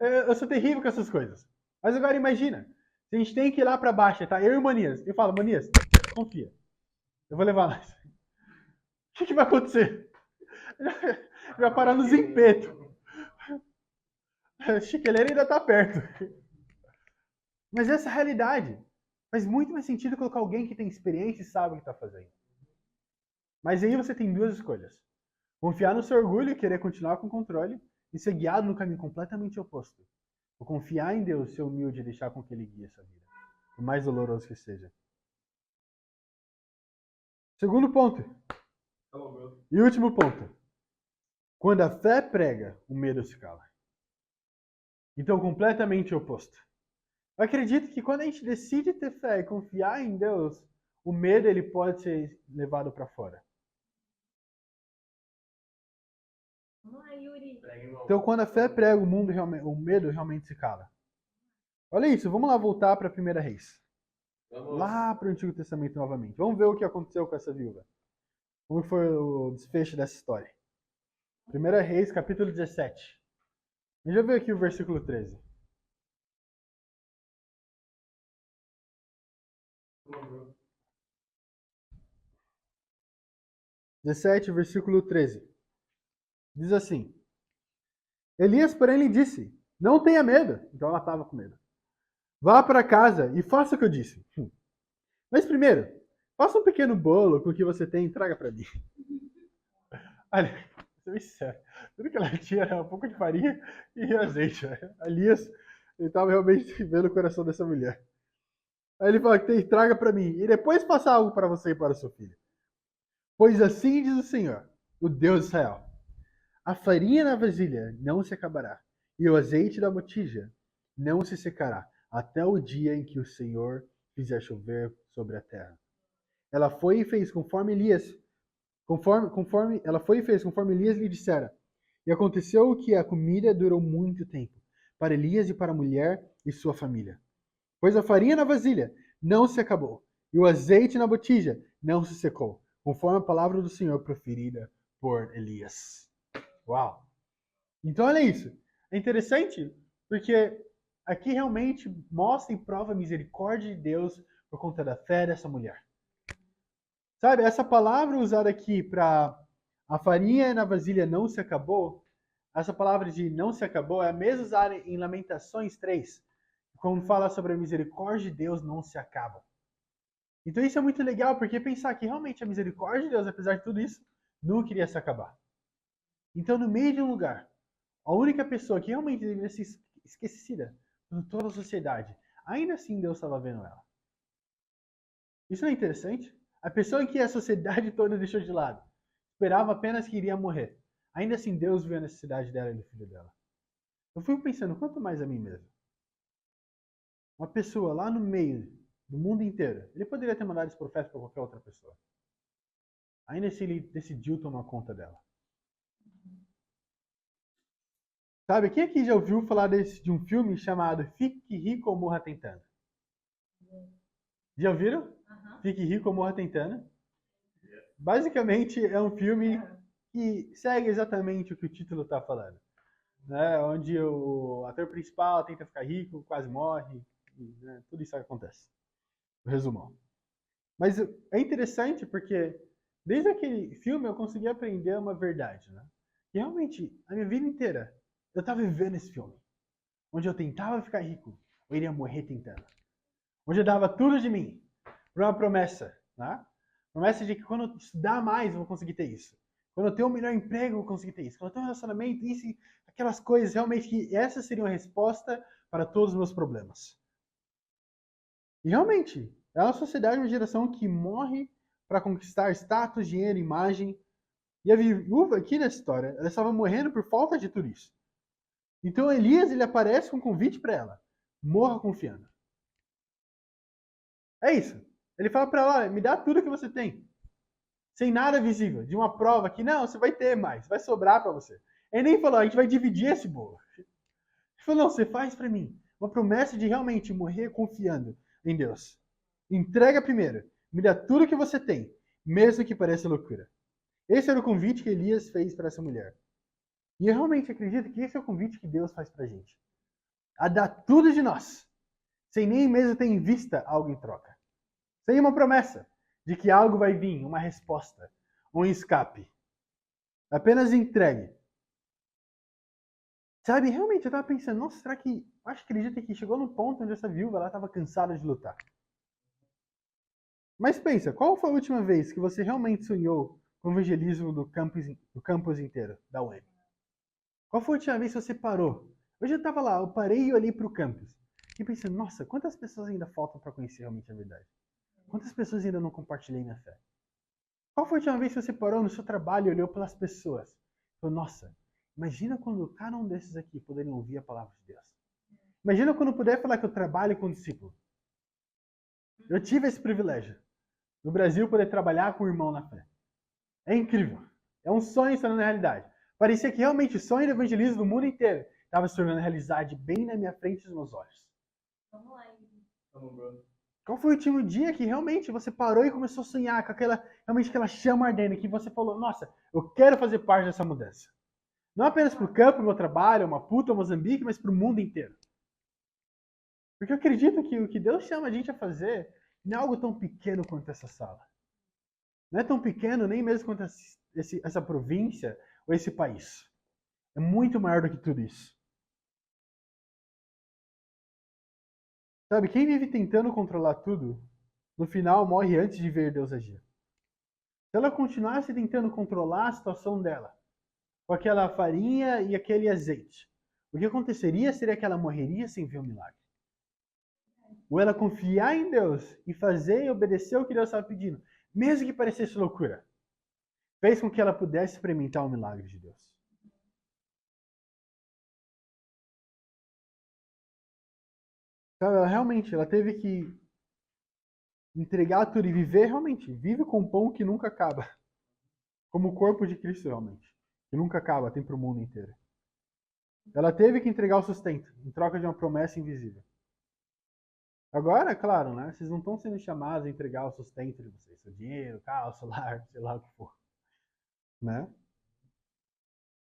Eu sou terrível com essas coisas. Mas agora imagina. Se a gente tem que ir lá pra baixo, tá? Eu e o Manias. Eu falo, Manias, confia. Eu vou levar nós. O que vai acontecer? Vai parar no Zimpeto. Chiqueleira ainda tá perto. Mas essa é a realidade. Faz muito mais sentido colocar alguém que tem experiência e sabe o que está fazendo. Mas aí você tem duas escolhas. Confiar no seu orgulho e querer continuar com o controle e ser guiado no caminho completamente oposto. Ou confiar em Deus, ser humilde e deixar com que Ele guie essa vida. Por mais doloroso que seja. Segundo ponto. E último ponto. Quando a fé prega, o medo se cala. Então, completamente oposto. Eu acredito que quando a gente decide ter fé e confiar em Deus, o medo ele pode ser levado para fora. Então, quando a fé prega, o medo realmente se cala. Olha isso, vamos lá voltar para a Primeira Reis. Lá para o Antigo Testamento novamente. Vamos ver o que aconteceu com essa viúva. Como foi o desfecho dessa história. Primeira Reis, capítulo 17. A gente já viu aqui o versículo 13. Uhum. 17, versículo 13. Diz assim: Elias, porém, lhe disse: Não tenha medo. Então ela estava com medo. Vá para casa e faça o que eu disse. Mas primeiro, faça um pequeno bolo com o que você tem e traga para mim. Olha, vou ser sincero. Tudo que ela tinha era um pouco de farinha e azeite. Elias, ele estava realmente vendo o coração dessa mulher. Aí ele fala que traga para mim e depois faça algo para você e para o seu filho. Pois assim diz o Senhor, o Deus de Israel: a farinha na vasilha não se acabará, e o azeite da botija não se secará, até o dia em que o Senhor fizer chover sobre a terra. Ela foi e fez conforme Elias lhe dissera. E aconteceu que a comida durou muito tempo, para Elias e para a mulher e sua família. Pois a farinha na vasilha não se acabou, e o azeite na botija não se secou, conforme a palavra do Senhor proferida por Elias. Uau! Então olha isso. É interessante porque aqui realmente mostra e prova a misericórdia de Deus por conta da fé dessa mulher. Sabe, essa palavra usada aqui para a farinha na vasilha não se acabou, essa palavra de não se acabou é a mesma usada em Lamentações 3, quando fala sobre a misericórdia de Deus não se acaba. Então isso é muito legal, porque pensar que realmente a misericórdia de Deus, apesar de tudo isso, não queria se acabar. Então, no meio de um lugar A única pessoa que realmente deveria ser esquecida por toda a sociedade. Ainda assim, Deus estava vendo ela. Isso não é interessante? A pessoa que a sociedade toda deixou de lado, esperava apenas que iria morrer. Ainda assim, Deus viu a necessidade dela e do filho dela. Eu fico pensando, quanto mais a mim mesmo? Uma pessoa lá no meio do mundo inteiro, ele poderia ter mandado esse profeta para qualquer outra pessoa. Ainda assim, ele decidiu tomar conta dela. Sabe, quem aqui já ouviu falar de um filme chamado Fique Rico ou Morra Tentando? Já ouviram? Fique Rico ou Morra Tentando? Basicamente, é um filme que segue exatamente o que o título está falando. Né? Onde o ator principal tenta ficar rico, quase morre, e, né? Tudo isso acontece. O resumão. Mas é interessante porque desde aquele filme eu consegui aprender uma verdade. Né? E realmente, a minha vida inteira, eu estava vivendo esse filme. Onde eu tentava ficar rico, eu iria morrer tentando. Onde eu dava tudo de mim para uma promessa. Né? Promessa de que quando eu estudar mais, eu vou conseguir ter isso. Quando eu ter um melhor emprego, eu vou conseguir ter isso. Quando eu ter um relacionamento, isso e aquelas coisas, realmente, que essa seria a resposta para todos os meus problemas. E realmente, é uma sociedade, uma geração que morre para conquistar status, dinheiro, imagem. E a viúva aqui nessa história, ela estava morrendo por falta de tudo isso. Então Elias, ele aparece com um convite para ela. Morra confiando. É isso. Ele fala para ela, olha, me dá tudo que você tem. Sem nada visível, de uma prova que, não, você vai ter mais, vai sobrar para você. Ele nem falou, a gente vai dividir esse bolo. Ele falou, não, você faz para mim. Uma promessa de realmente morrer confiando em Deus. Entrega primeiro, me dá tudo que você tem, mesmo que pareça loucura. Esse era o convite que Elias fez para essa mulher. E eu realmente acredito que esse é o convite que Deus faz para a gente. A dar tudo de nós, sem nem mesmo ter em vista algo em troca. Sem uma promessa de que algo vai vir, uma resposta, um escape. Apenas entregue. Sabe, realmente eu estava pensando, nossa, será que... Acho que acredita que chegou num ponto onde essa viúva estava cansada de lutar. Mas pensa, qual foi a última vez que você realmente sonhou com o evangelismo do campus inteiro, da UEM? Qual foi a última vez que você parou? Hoje eu estava lá, eu parei e olhei para o campus. E pensei, nossa, quantas pessoas ainda faltam para conhecer realmente a verdade? Quantas pessoas ainda não compartilhei minha fé? Qual foi a última vez que você parou no seu trabalho e olhou pelas pessoas? Falou, nossa, imagina quando cada um desses aqui poderem ouvir a palavra de Deus. Imagina quando eu puder falar que eu trabalho com discípulo. Eu tive esse privilégio. No Brasil, poder trabalhar com o irmão na fé. É incrível. É um sonho se tornando realidade. Parecia que realmente o sonho do evangelismo do mundo inteiro estava se tornando realidade bem na minha frente dos meus olhos. Vamos lá, qual foi o último dia que realmente você parou e começou a sonhar com realmente aquela chama ardendo que você falou, nossa, eu quero fazer parte dessa mudança. Não apenas para o campo, meu trabalho, Maputo, Moçambique, mas para o mundo inteiro. Porque eu acredito que o que Deus chama a gente a fazer não é algo tão pequeno quanto essa sala. Não é tão pequeno nem mesmo quanto essa província ou esse país. É muito maior do que tudo isso. Sabe, quem vive tentando controlar tudo, no final morre antes de ver Deus agir. Se ela continuasse tentando controlar a situação dela, com aquela farinha e aquele azeite, o que aconteceria seria que ela morreria sem ver o milagre. Ou ela confiar em Deus e fazer e obedecer o que Deus estava pedindo, mesmo que parecesse loucura, fez com que ela pudesse experimentar o milagre de Deus. Sabe, ela teve que entregar tudo e viver realmente. Vive com um pão que nunca acaba. Como o corpo de Cristo realmente. Que nunca acaba, tem para o mundo inteiro. Ela teve que entregar o sustento em troca de uma promessa invisível. Agora, claro, né? Vocês não estão sendo chamados a entregar o sustento de vocês. Seu dinheiro, carro, celular, sei lá o que for. Né?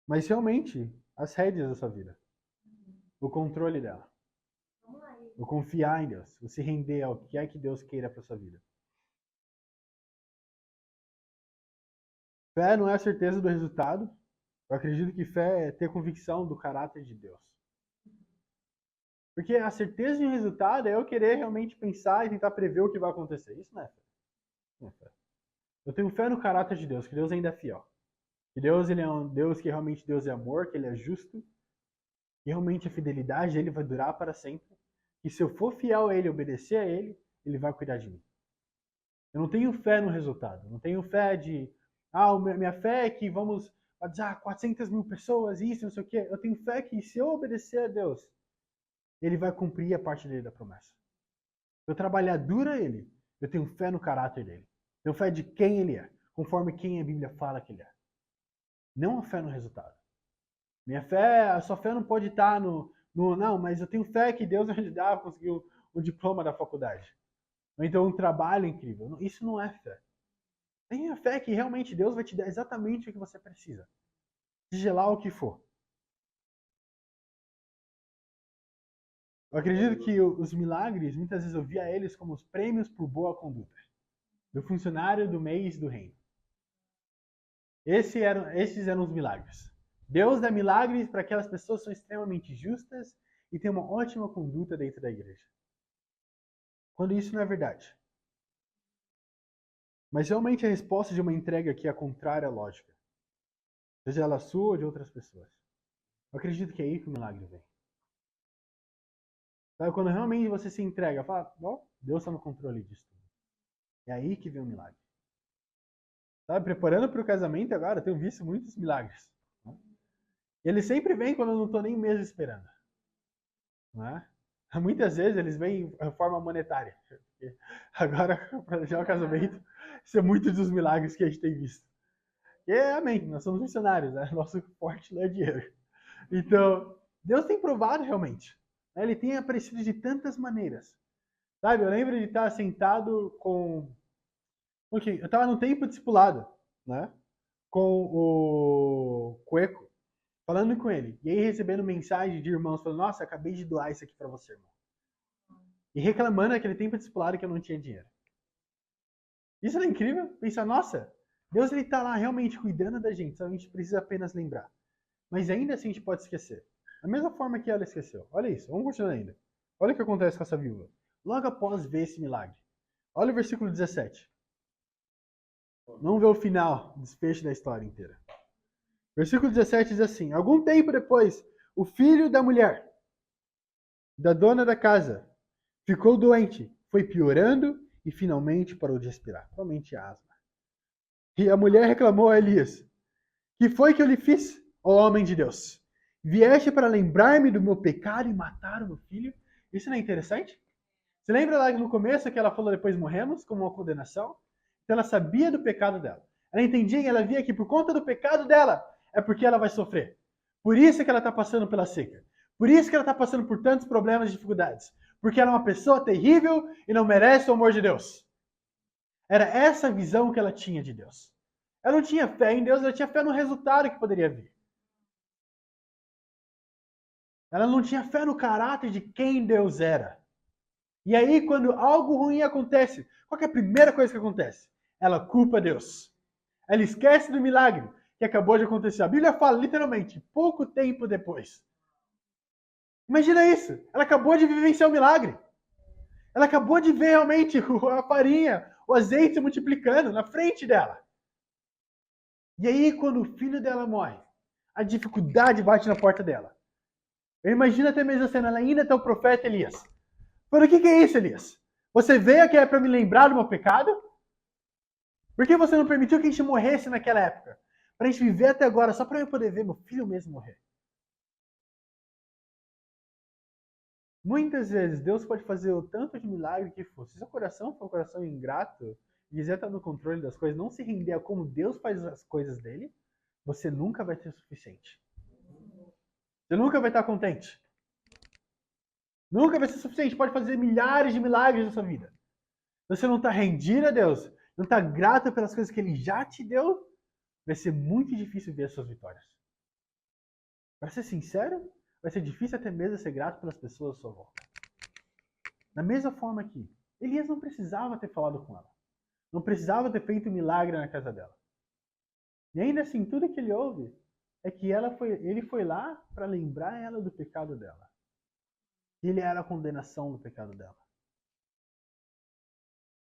Mas realmente, as rédeas da sua vida. O controle dela. O confiar em Deus. O se render ao que é que Deus queira para sua vida. Fé não é a certeza do resultado. Eu acredito que fé é ter convicção do caráter de Deus. Porque a certeza de um resultado é eu querer realmente pensar e tentar prever o que vai acontecer. Isso não é fé. Não é fé. Eu tenho fé no caráter de Deus, que Deus ainda é fiel. Que Deus ele é um Deus que realmente Deus é amor, que ele é justo, que realmente a fidelidade dele vai durar para sempre, que se eu for fiel a ele, obedecer a ele, ele vai cuidar de mim. Eu não tenho fé no resultado, não tenho fé de, minha fé é que vamos batizar 400 mil pessoas, isso, não sei o quê. Eu tenho fé que se eu obedecer a Deus, ele vai cumprir a parte dele da promessa. Se eu trabalhar duro a ele, eu tenho fé no caráter dele. Tenho fé de quem ele é, conforme quem a Bíblia fala que ele é. Não a fé no resultado. A sua fé não pode estar não, mas eu tenho fé que Deus vai ajudar a conseguir o diploma da faculdade. Ou então um trabalho incrível. Isso não é fé. Tenha fé que realmente Deus vai te dar exatamente o que você precisa. Seja lá o que for. Eu acredito que os milagres, muitas vezes eu via eles como os prêmios por boa conduta. Do funcionário do mês do reino. Esses eram os milagres. Deus dá milagres para aquelas pessoas que são extremamente justas e têm uma ótima conduta dentro da igreja. Quando isso não é verdade. Mas realmente a resposta de uma entrega aqui é contrária à lógica. Seja ela sua ou de outras pessoas. Eu acredito que é aí que o milagre vem. Sabe, quando realmente você se entrega, fala, Deus está no controle disso tudo. É aí que vem o milagre. Sabe, preparando para o casamento agora, eu tenho visto muitos milagres. Eles sempre vêm quando eu não estou nem mesmo esperando. Não é? Muitas vezes eles vêm em forma monetária. Agora, para já o casamento, isso é muito dos milagres que a gente tem visto. E amém, nós somos missionários, né? Nosso forte não é dinheiro. Então, Deus tem provado realmente. Né? Ele tem aparecido de tantas maneiras. Sabe, eu lembro de estar sentado com... eu estava no tempo discipulado, né? Com o Cueco, falando com ele. E aí recebendo mensagem de irmãos falando, nossa, acabei de doar isso aqui para você, irmão. E reclamando naquele tempo discipulado que eu não tinha dinheiro. Isso é incrível. Pensa, nossa, Deus ele tá lá realmente cuidando da gente, só a gente precisa apenas lembrar. Mas ainda assim a gente pode esquecer. Da mesma forma que ela esqueceu. Olha isso, vamos continuar ainda. Olha o que acontece com essa viúva. Logo após ver esse milagre. Olha o versículo 17. Vamos ver o final, o desfecho da história inteira. Versículo 17 diz assim: algum tempo depois, o filho da mulher, da dona da casa, ficou doente, foi piorando e finalmente parou de respirar. Provavelmente asma. E a mulher reclamou a Elias: que foi que eu lhe fiz, ó homem de Deus? Vieste para lembrar-me do meu pecado e matar o meu filho? Isso não é interessante? Você lembra lá no começo que ela falou depois morremos, como uma condenação? Então ela sabia do pecado dela. Ela entendia e ela via que por conta do pecado dela é porque ela vai sofrer. Por isso que ela está passando pela seca. Por isso que ela está passando por tantos problemas e dificuldades. Porque ela é uma pessoa terrível e não merece o amor de Deus. Era essa a visão que ela tinha de Deus. Ela não tinha fé em Deus, ela tinha fé no resultado que poderia vir. Ela não tinha fé no caráter de quem Deus era. E aí, quando algo ruim acontece, qual é a primeira coisa que acontece? Ela culpa Deus. Ela esquece do milagre que acabou de acontecer. A Bíblia fala literalmente, pouco tempo depois. Imagina isso. Ela acabou de vivenciar o milagre. Ela acabou de ver realmente a farinha, o azeite multiplicando na frente dela. E aí, quando o filho dela morre, a dificuldade bate na porta dela. Eu imagino até mesmo a cena, ela ainda até o profeta Elias. Falei, o que é isso, Elias? Você veio aqui para me lembrar do meu pecado? Por que você não permitiu que a gente morresse naquela época? Para a gente viver até agora, só para eu poder ver meu filho mesmo morrer. Muitas vezes Deus pode fazer o tanto de milagre que for. Se seu coração for um coração ingrato, e quiser estar no controle das coisas, não se render a como Deus faz as coisas dele, você nunca vai ter o suficiente. Você nunca vai estar contente. Nunca vai ser suficiente. Pode fazer milhares de milagres na sua vida. Você não está rendido a Deus, não está grato pelas coisas que Ele já te deu, vai ser muito difícil ver as suas vitórias. Para ser sincero, vai ser difícil até mesmo ser grato pelas pessoas à sua volta. Da mesma forma que Elias não precisava ter falado com ela. Não precisava ter feito um milagre na casa dela. E ainda assim, tudo que ele ouve é que ele foi lá para lembrar ela do pecado dela. E ele era a condenação do pecado dela.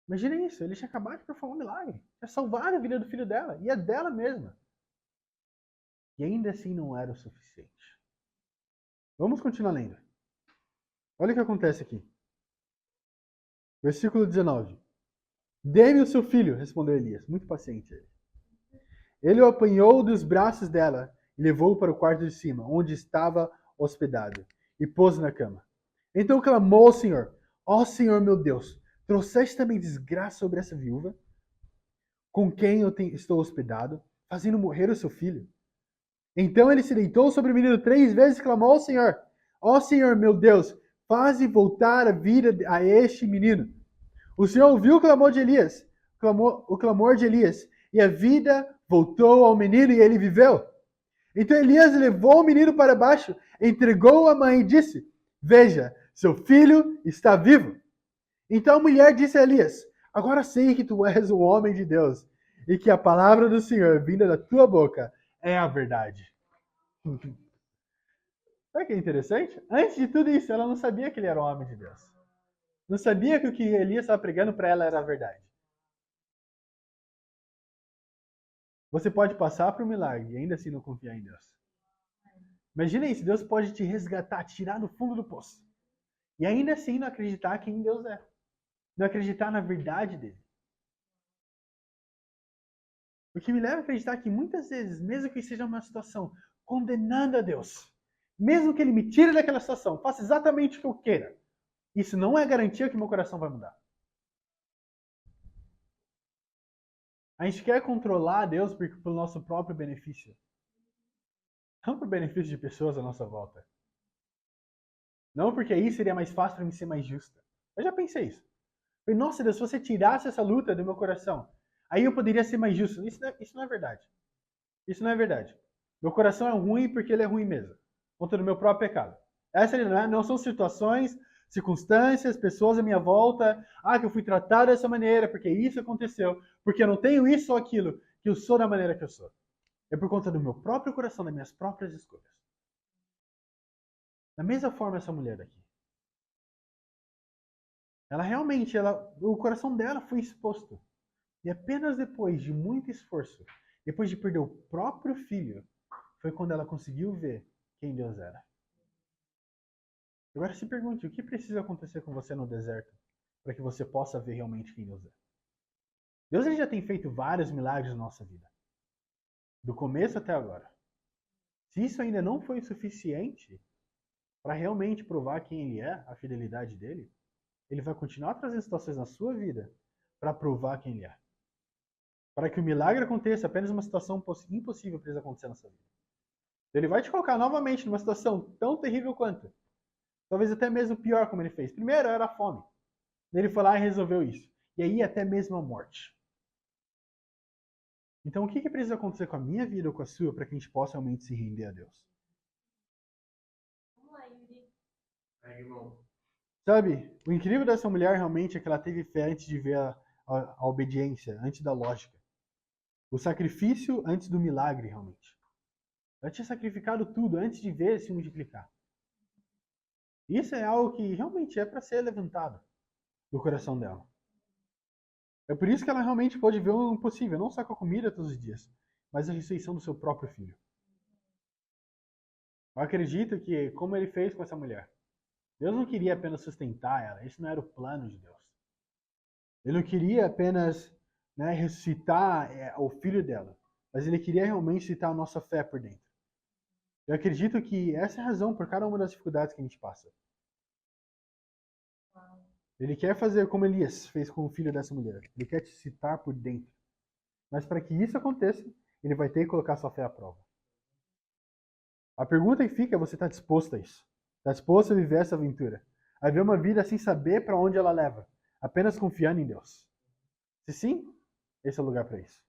Imagina isso, ele tinha acabado de performar um milagre. Tinha salvado a vida do filho dela, e a dela mesma. E ainda assim não era o suficiente. Vamos continuar lendo. Olha o que acontece aqui. Versículo 19. Dê-me o seu filho, respondeu Elias, muito paciente ele. Ele o apanhou dos braços dela e levou-o para o quarto de cima, onde estava hospedado, e pôs na cama. Então clamou ao Senhor: Ó Senhor meu Deus, trouxeste também desgraça sobre essa viúva, com quem eu estou hospedado, fazendo morrer o seu filho? Então ele se deitou sobre o menino 3 vezes e clamou ao Senhor: Ó Senhor meu Deus, faze voltar a vida a este menino. O Senhor ouviu o clamor de Elias, e a vida voltou ao menino e ele viveu. Então Elias levou o menino para baixo, entregou-o à mãe e disse: Veja, seu filho está vivo. Então a mulher disse a Elias: Agora sei que tu és o homem de Deus e que a palavra do Senhor vinda da tua boca é a verdade. Sabe o que é interessante? Antes de tudo isso, ela não sabia que ele era o homem de Deus. Não sabia que o que Elias estava pregando para ela era a verdade. Você pode passar por um milagre e ainda assim não confiar em Deus. Imagina isso, Deus pode te resgatar, te tirar do fundo do poço. E ainda assim não acreditar quem Deus é. Não acreditar na verdade dele. O que me leva a acreditar que muitas vezes, mesmo que seja uma situação condenando a Deus, mesmo que ele me tire daquela situação, faça exatamente o que eu queira, isso não é garantia que meu coração vai mudar. A gente quer controlar a Deus pelo nosso próprio benefício. Não por benefício de pessoas à nossa volta. Não porque aí seria mais fácil para mim ser mais justa. Eu já pensei isso. Falei, nossa Deus, se você tirasse essa luta do meu coração, aí eu poderia ser mais justo. Isso não é verdade. Isso não é verdade. Meu coração é ruim porque ele é ruim mesmo. Contra o meu próprio pecado. Essa não são situações, circunstâncias, pessoas à minha volta. Que eu fui tratado dessa maneira, porque isso aconteceu. Porque eu não tenho isso ou aquilo, que eu sou da maneira que eu sou. É por conta do meu próprio coração, das minhas próprias escolhas. Da mesma forma essa mulher aqui. Ela realmente, o coração dela foi exposto. E apenas depois de muito esforço, depois de perder o próprio filho, foi quando ela conseguiu ver quem Deus era. Agora se pergunte, o que precisa acontecer com você no deserto para que você possa ver realmente quem Deus é? Deus já tem feito vários milagres na nossa vida. Do começo até agora. Se isso ainda não foi suficiente para realmente provar quem Ele é, a fidelidade dele, Ele vai continuar trazendo situações na sua vida para provar quem Ele é. Para que o milagre aconteça, apenas uma situação impossível precisa acontecer na sua vida. Ele vai te colocar novamente numa situação tão terrível quanto. Talvez até mesmo pior como ele fez. Primeiro era a fome. Ele foi lá e resolveu isso. E aí até mesmo a morte. Então o que precisa acontecer com a minha vida ou com a sua para que a gente possa realmente se render a Deus? Vamos lá, Yuri. Sabe, o incrível dessa mulher realmente é que ela teve fé antes de ver a obediência, antes da lógica. O sacrifício antes do milagre, realmente. Ela tinha sacrificado tudo antes de ver se multiplicar. Isso é algo que realmente é para ser levantado do coração dela. É por isso que ela realmente pode ver o impossível, não só com a comida todos os dias, mas a ressurreição do seu próprio filho. Eu acredito que, como ele fez com essa mulher, Deus não queria apenas sustentar ela, esse não era o plano de Deus. Ele não queria apenas ressuscitar o filho dela, mas ele queria realmente suscitar a nossa fé por dentro. Eu acredito que essa é a razão por cada uma das dificuldades que a gente passa. Ele quer fazer como Elias fez com o filho dessa mulher. Ele quer te citar por dentro. Mas para que isso aconteça, ele vai ter que colocar sua fé à prova. A pergunta que fica é: você está disposto a isso? Está disposto a viver essa aventura? A viver uma vida sem saber para onde ela leva? Apenas confiando em Deus? Se sim, esse é o lugar para isso.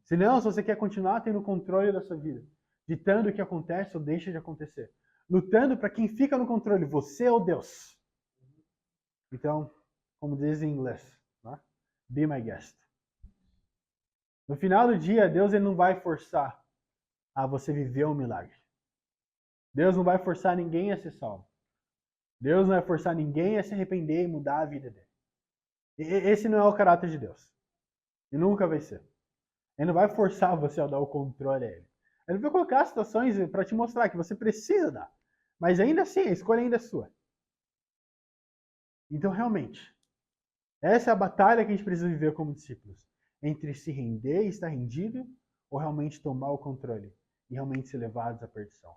Se não, se você quer continuar tendo controle da sua vida, ditando o que acontece ou deixa de acontecer, lutando para quem fica no controle, você ou Deus. Então, como diz em inglês, né? Be my guest. No final do dia, Deus ele não vai forçar a você viver um milagre. Deus não vai forçar ninguém a ser salvo. Deus não vai forçar ninguém a se arrepender e mudar a vida dele. Esse não é o caráter de Deus. E nunca vai ser. Ele não vai forçar você a dar o controle a ele. Ele vai colocar situações para te mostrar que você precisa dar. Mas ainda assim, a escolha ainda é sua. Então, realmente, essa é a batalha que a gente precisa viver como discípulos. Entre se render e estar rendido, ou realmente tomar o controle e realmente ser levados à perdição.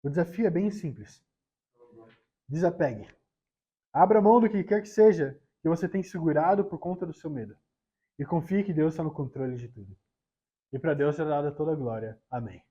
O desafio é bem simples. Desapegue. Abra mão do que quer que seja que você tem segurado por conta do seu medo. E confie que Deus está no controle de tudo. E para Deus será dada toda a glória. Amém.